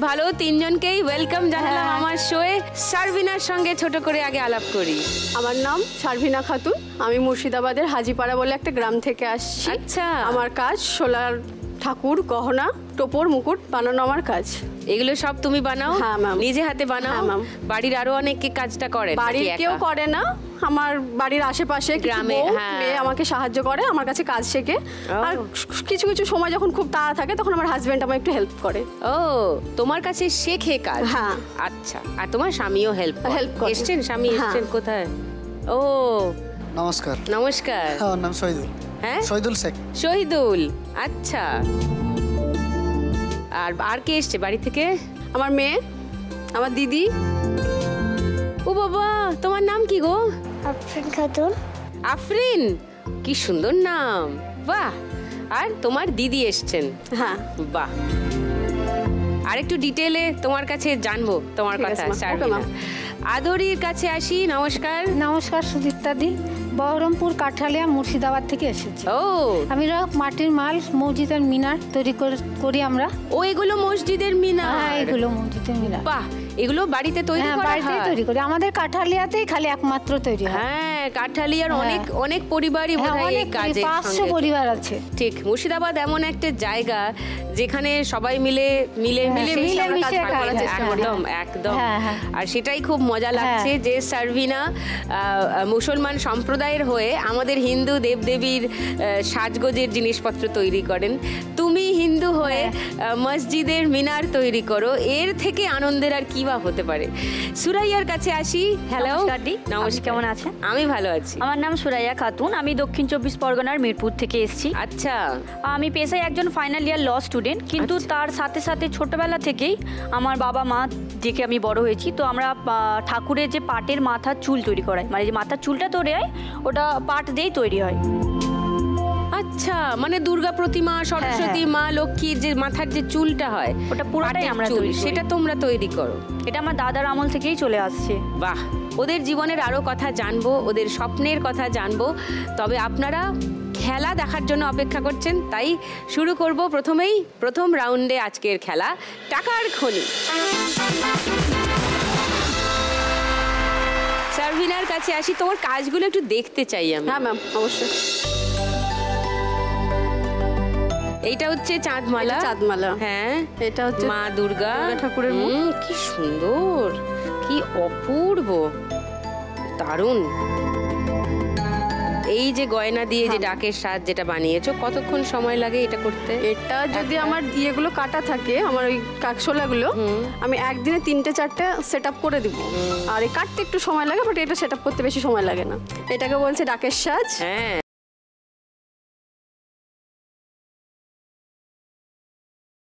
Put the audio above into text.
ভালো, তিনজনকেই ওয়েলকাম জানালাম আমার শোয়ে। সারভিনার সঙ্গে ছোট করে আগে আলাপ করি। আমার নাম সারভিনা খাতুন, আমি মুর্শিদাবাদের হাজিপাড়া বলে একটা গ্রাম থেকে আসছি। আচ্ছা, আমার কাজ সোলার ঠাকুর, গহনা, টোপর, মুকুট বানানো আমার কাজ। এগুলো সব তুমি বানাও? হ্যাঁ ম্যাম। নিজে হাতে বানাও? হ্যাঁ ম্যাম। বাড়ির আরো অনেকে কাজটা করে? বাড়ির কেউ করে না, আমার বাড়ির আশেপাশে গ্রামে মেয়ে আমাকে সাহায্য করে, আমার কাছে কাজ শেখে। আর কিছু কিছু সময় যখন খুব তাড়া থাকে তখন আমার হাজবেন্ড আমাকে একটু হেল্প করে। ও, তোমার কাছে শেখে কাজ? হ্যাঁ। আচ্ছা, আর তোমার স্বামীও হেল্প করে? এসছেন স্বামী? এসছেন কোথায়? ও নমস্কার। নমস্কার। আমার নাম শহীদুল। হ্যাঁ, শহীদুল শেখ। শহীদুল, আচ্ছা। আর কে এসছে বাড়ি থেকে? আমার মেয়ে, আমার দিদি। ও বাবা, তোমার নাম কি গো? আফরিন খাতুন। আফরিন, কি সুন্দর নাম, বাহ। আর তোমার দিদি এসছেন? হ্যাঁ। বাহ, আর একটু ডিটেলে তোমার কাছে জানবো তোমার কথা। আদরির কাছে আসি। নমস্কার। নমস্কার সুদীপ্তা দি, বহরমপুর কাঠালিয়া মুর্শিদাবাদ থেকে এসেছি। ও, আমরা মাটির মাল, মসজিদের মিনার তৈরি করি আমরা। ও, এগুলো মসজিদের মিনার? হ্যাঁ, এগুলো মসজিদের মিনার। বাহ, এগুলো বাড়িতে তৈরি করা হয়? বাড়িতেই তৈরি করি, আমাদের কাঠালিয়াতেই খালি একমাত্র তৈরি হয়। হ্যাঁ, কাঠালিয়ার অনেক অনেক পরিবারই বোধহয় এই কাজে 500 পরিবার আছে। ঠিক, মুর্শিদাবাদ এমন একটা জায়গা যেখানে সবাই মিলে একদম একদম। আর সেটাই খুব মজা লাগছে যে সারভিনা মুসলমান সম্প্রদায়ের হয়ে আমাদের হিন্দু দেবদেবীর সাজগোজের জিনিসপত্র তৈরি করেন, তুমি হিন্দু হয়ে মসজিদের মিনার তৈরি করো। এর থেকে আনন্দের আর কি বা হতে পারে। সুরাইয়ার কাছে আসি। হ্যালো। নমস্কার, কেমন আছেন? আমি ভালো আছি। আমার নাম সুরাইয়া খাতুন, আমি দক্ষিণ 24 পরগনার মিরপুর থেকে এসেছি। আচ্ছা। আমি পেশায় একজন ফাইনাল ইয়ার ল স্টুডেন্ট, কিন্তু তার সাথে সাথে ছোটবেলা থেকেই আমার বাবা মা দেখে আমি বড় হয়েছি। তো আমরা ঠাকুরের যে পাটের মাথার চুল তৈরি করাই, মানে যে মাথার চুলটা তৈরি হয় ওটা পাট দিয়েই তৈরি হয়। আচ্ছা, মানে দুর্গা প্রতিমা, সরস্বতী মা, লক্ষ্মীর যে মাথার যে চুলটা হয় ওটা পুরোটাই আমরা চুল, সেটা তোমরা তৈরি করো? এটা আমার দাদার আমল থেকেই চলে আসছে। বাহ, ওদের জীবনের আরো কথা জানবো, ওদের স্বপ্নের কথা জানবো। তবে আপনারা খেলা দেখার জন্য অপেক্ষা করছেন, তাই শুরু করব প্রথম রাউন্ডে আজকের খেলা, টাকার খনি। সারভিনার কাছে আসি, তোমার কাজগুলো একটু দেখতে চাই আমি। হ্যাঁ ম্যাম, অবশ্যই। এইটা হচ্ছে চাঁদমালা। চাঁদমালা। হ্যাঁ, এটা হচ্ছে মা দুর্গা ঠাকুরের মুখ। কি সুন্দর, কি অপূর্ব, দারুণ। এই যে গয়না দিয়ে যে ডাকের সাজ যেটা বানিয়েছো, কতক্ষণ সময় লাগে এটা করতে? এটা যদি আমার ইয়েগুলো কাটা থাকে, আমার ওই কাকশোলাগুলো, আমি একদিনে 3-4টে সেট আপ করে দিব। আর এই কাটতে একটু সময় লাগে, বাট এটা সেট আপ করতে বেশি সময় লাগে না। এটাকে বলছে ডাকের সাজ। হ্যাঁ।